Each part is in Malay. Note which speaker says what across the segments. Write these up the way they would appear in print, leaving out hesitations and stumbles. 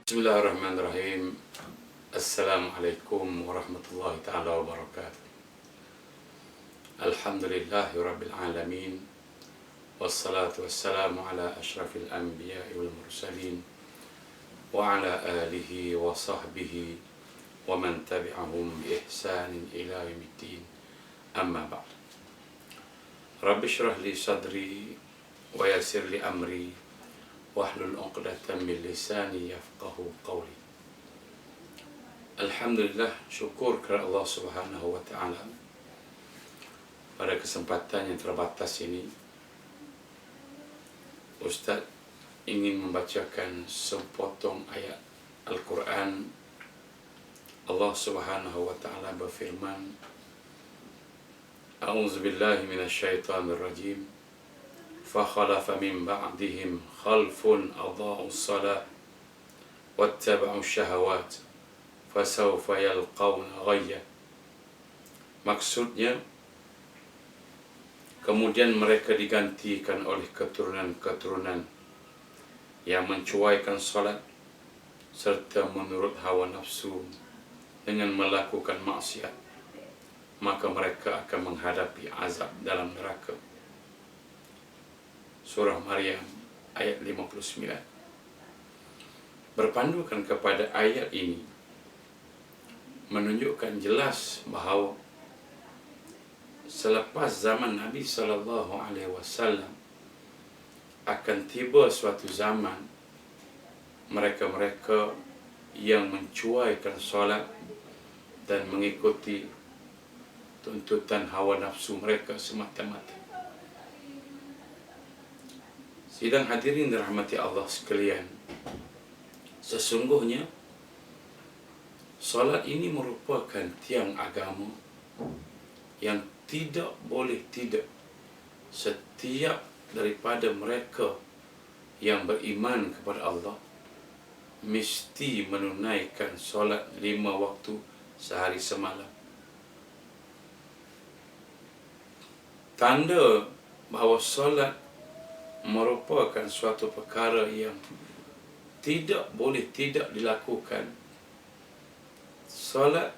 Speaker 1: Bismillahirrahmanirrahim. Assalamualaikum warahmatullahi ta'ala wabarakatuh. Alhamdulillahi rabbil alamin. Wassalatu wassalamu ala ashrafil anbiya'i wal mursalin wa ala alihi wa sahbihi wa man tabi'ahum bi ihsanin ila yaumiddin. Amma ba'd. Rabbi shrah li sadri wa yassir li amri wahlul 'uqdatam min lisani yafqahu qawli. Alhamdulillah, syukur kepada Allah Subhanahu wa taala. Pada kesempatan yang terbatas ini, Ustaz ingin membacakan sepotong ayat Al-Quran. Allah Subhanahu wa taala berfirman, A'udzubillahi minasyaitonir rajim. فخلف من بعدهم خلف أضاعوا الصلاة واتبعوا الشهوات فسوف يلقون غيا. Maksudnya, kemudian mereka digantikan oleh keturunan-keturunan yang mencuaikan salat serta menurut hawa nafsu dengan melakukan maksiat, maka mereka akan menghadapi azab dalam neraka. Surah Maryam ayat 59. Berpandukan kepada ayat ini menunjukkan jelas bahawa selepas zaman Nabi SAW akan tiba suatu zaman mereka-mereka yang mencuaikan solat dan mengikuti tuntutan hawa nafsu mereka semata-mata. Sidang hadirin dirahmati Allah sekalian, sesungguhnya solat ini merupakan tiang agama yang tidak boleh tidak setiap daripada mereka yang beriman kepada Allah mesti menunaikan solat 5 waktu sehari semalam. Tanda bahawa solat merupakan suatu perkara yang tidak boleh tidak dilakukan. Solat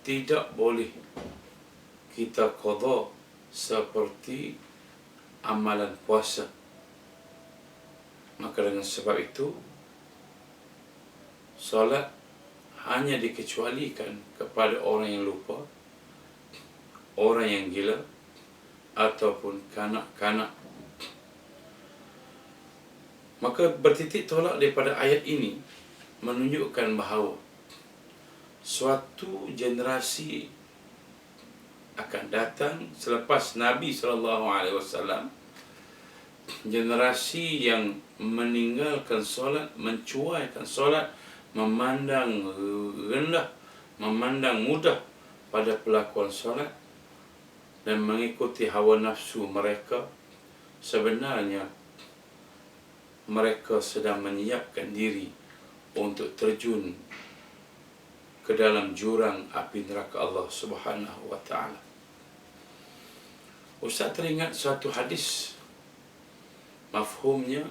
Speaker 1: tidak boleh kita qada seperti amalan puasa. Maka dengan sebab itu, solat hanya dikecualikan kepada orang yang lupa, orang yang gila, ataupun kanak-kanak. Maka bertitik tolak daripada ayat ini menunjukkan bahawa suatu generasi akan datang selepas Nabi SAW, generasi yang meninggalkan solat, mencuaikan solat, memandang rendah, memandang mudah pada pelakuan solat dan mengikuti hawa nafsu mereka. Sebenarnya mereka sedang menyiapkan diri untuk terjun ke dalam jurang api neraka Allah Subhanahu wa taala. Ustaz teringat suatu hadis, mafhumnya,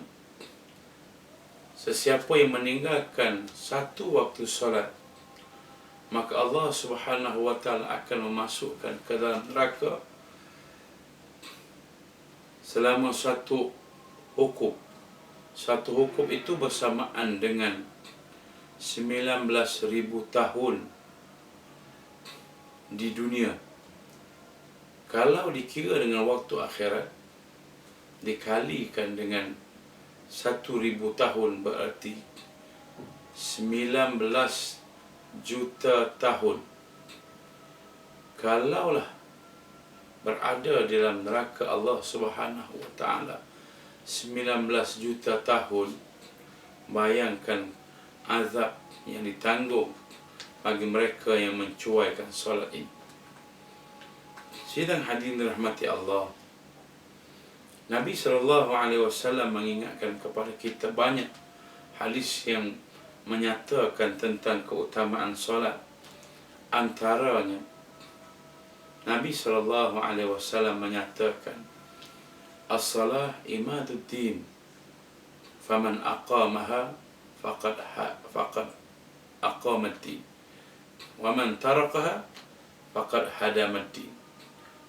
Speaker 1: sesiapa yang meninggalkan satu waktu solat, maka Allah Subhanahu wa taala akan memasukkan ke dalam neraka selama satu hukum. Satu hukum itu bersamaan dengan 19.000 tahun di dunia. Kalau dikira dengan waktu akhirat, dikalikan dengan 1.000 tahun, berarti 19 juta tahun. Kalaulah berada di dalam neraka Allah Subhanahu wa taala 19 juta tahun, bayangkan azab yang ditanggung bagi mereka yang mencuaikan solat ini. Sidang hadirin dirahmati Allah, Nabi SAW mengingatkan kepada kita banyak hadis yang menyatakan tentang keutamaan solat. Antaranya, Nabi SAW menyatakan, As-salah imaduddin, faman aqamaha faqad aqamati wa man tarakaha faqad hadamati.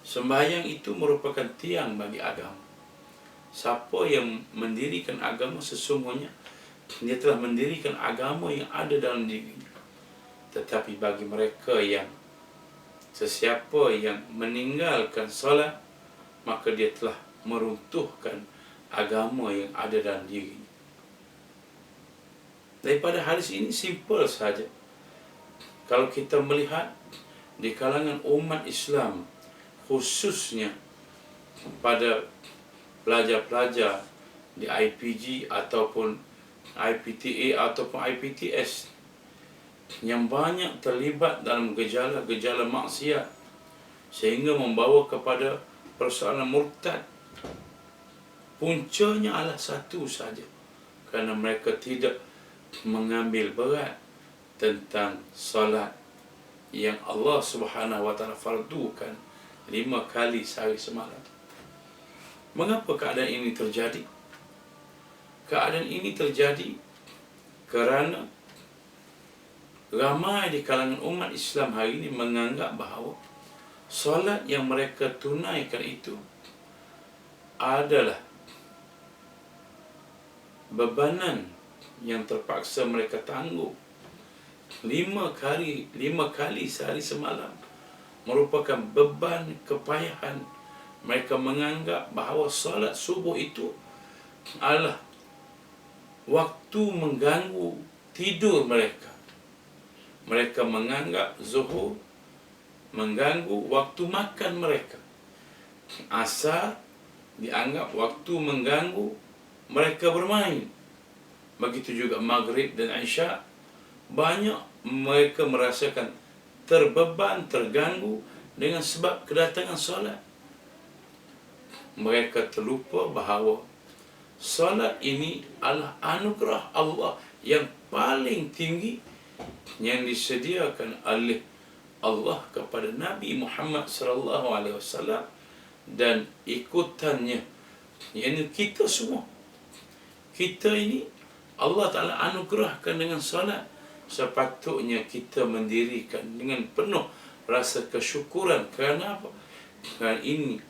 Speaker 1: Sembahyang itu merupakan tiang bagi agama. Siapa yang mendirikan agama, sesungguhnya dia telah mendirikan agama yang ada dalam dirinya. Tetapi bagi mereka yang sesiapa yang meninggalkan solat, maka dia telah meruntuhkan agama yang ada dalam dirinya. Daripada hadis ini simple saja. Kalau kita melihat di kalangan umat Islam, khususnya pada pelajar-pelajar di IPG ataupun IPTA ataupun IPTS yang banyak terlibat dalam gejala-gejala maksiat sehingga membawa kepada persoalan murtad, puncanya adalah satu saja, kerana mereka tidak mengambil berat tentang solat yang Allah Subhanahu wa taala fardukan 5 kali sehari semalam. Mengapa keadaan ini terjadi? Keadaan ini terjadi kerana ramai di kalangan umat Islam hari ini menganggap bahawa solat yang mereka tunaikan itu adalah bebanan yang terpaksa mereka tanggung. 5 kali sehari semalam merupakan beban kepayahan. Mereka menganggap bahawa solat subuh itu adalah waktu mengganggu tidur mereka. Mereka menganggap zuhur mengganggu waktu makan mereka. Asar dianggap waktu mengganggu mereka bermain. Begitu juga maghrib dan isya, banyak mereka merasakan terbeban, terganggu dengan sebab kedatangan solat. Mereka terlupa bahawa solat ini adalah anugerah Allah yang paling tinggi yang disediakan oleh Allah kepada Nabi Muhammad sallallahu alaihi wasallam dan ikutannya, yakni kita semua. Kita ini Allah Ta'ala anugerahkan dengan solat. Sepatutnya kita mendirikan dengan penuh rasa kesyukuran. Kerana apa? Kerana ini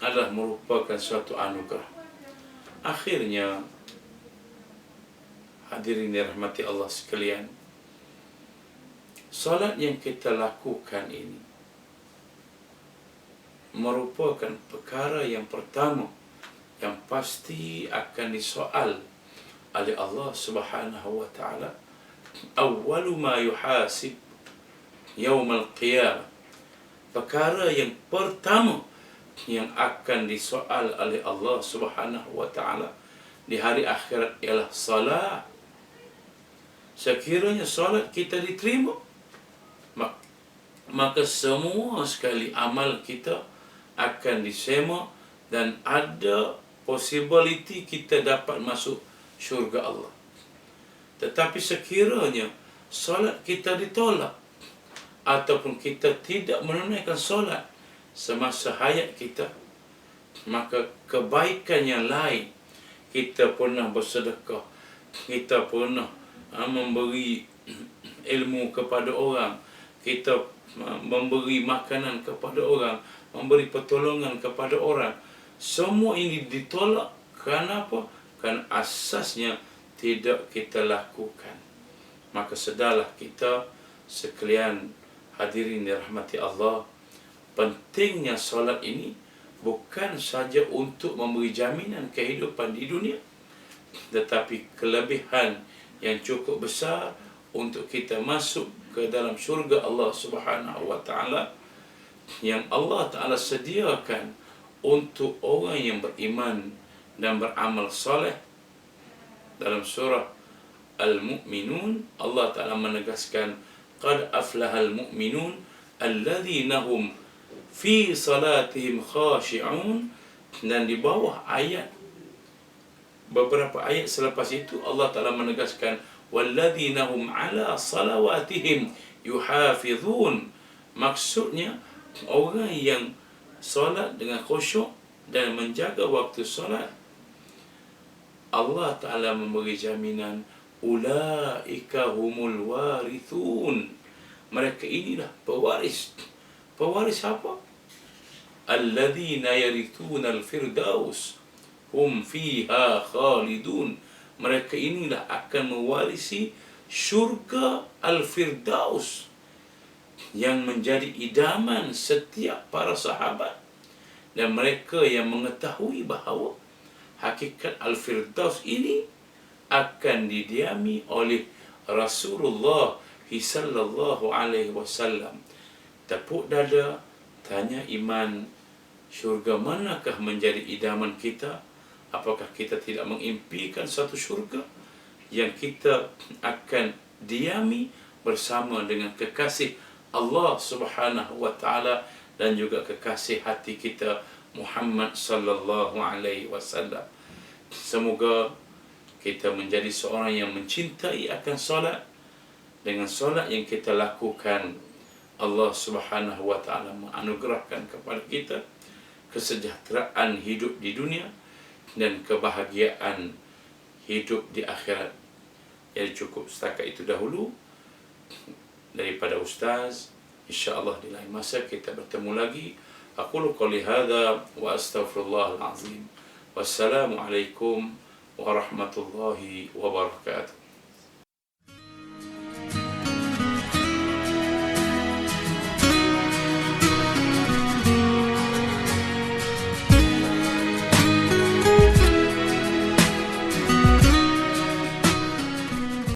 Speaker 1: adalah merupakan suatu anugerah. Akhirnya, hadirin dirahmati Allah sekalian, solat yang kita lakukan ini merupakan perkara yang pertama yang pasti akan disoal oleh Allah Subhanahu wa taala. Awwalu ma yuhasib yaumal qiyamah. Perkara yang pertama yang akan disoal oleh Allah Subhanahu wa taala di hari akhirat ialah salat. Sekiranya solat kita diterima, maka semua sekali amal kita akan disemak dan ada possibility kita dapat masuk syurga Allah. Tetapi sekiranya solat kita ditolak ataupun kita tidak menunaikan solat semasa hayat kita, maka kebaikan yang lain, kita pernah bersedekah, kita pernah memberi ilmu kepada orang, kita memberi makanan kepada orang, memberi pertolongan kepada orang, semua ini ditolak. Kerana apa? Kerana asasnya tidak kita lakukan. Maka sedarlah kita sekalian hadirin dirahmati Allah, pentingnya solat ini bukan saja untuk memberi jaminan kehidupan di dunia, tetapi kelebihan yang cukup besar untuk kita masuk ke dalam syurga Allah Subhanahu wa taala yang Allah Taala sediakan untuk orang yang beriman dan beramal soleh. Dalam surah Al-Mu'minun, Allah Taala menegaskan, qad aflahal mu'minun alladzina hum fi salatihim khashi'un. Dan di bawah ayat, beberapa ayat selepas itu, Allah Taala menegaskan, walladzina hum ala salawatihim yuhafizun. Maksudnya orang yang solat dengan khusyuk dan menjaga waktu solat, Allah Ta'ala memberi jaminan ulaika humul warithun. Mereka inilah pewaris. Pewaris apa? Alladzina yarithuna al-firdaus hum fiha khalidun. Mereka inilah akan mewarisi syurga al-firdaus yang menjadi idaman setiap para sahabat, dan mereka yang mengetahui bahawa hakikat al-firdaus ini akan didiami oleh Rasulullah sallallahu alaihi wasallam. Tepuk dada, tanya iman, syurga manakah menjadi idaman kita? Apakah kita tidak mengimpikan satu syurga yang kita akan diami bersama dengan kekasih Allah Subhanahu wa taala dan juga kekasih hati kita Muhammad sallallahu alaihi wasallam. Semoga kita menjadi seorang yang mencintai akan solat. Dengan solat yang kita lakukan, Allah Subhanahu wa taala menganugerahkan kepada kita kesejahteraan hidup di dunia dan kebahagiaan hidup di akhirat. Jadi cukup setakat itu dahulu daripada Ustaz. InsyaAllah di lain masa kita bertemu lagi. Aqulu qouli hadza wa astaghfirullahal azim. Wassalamualaikum warahmatullahi wabarakatuh.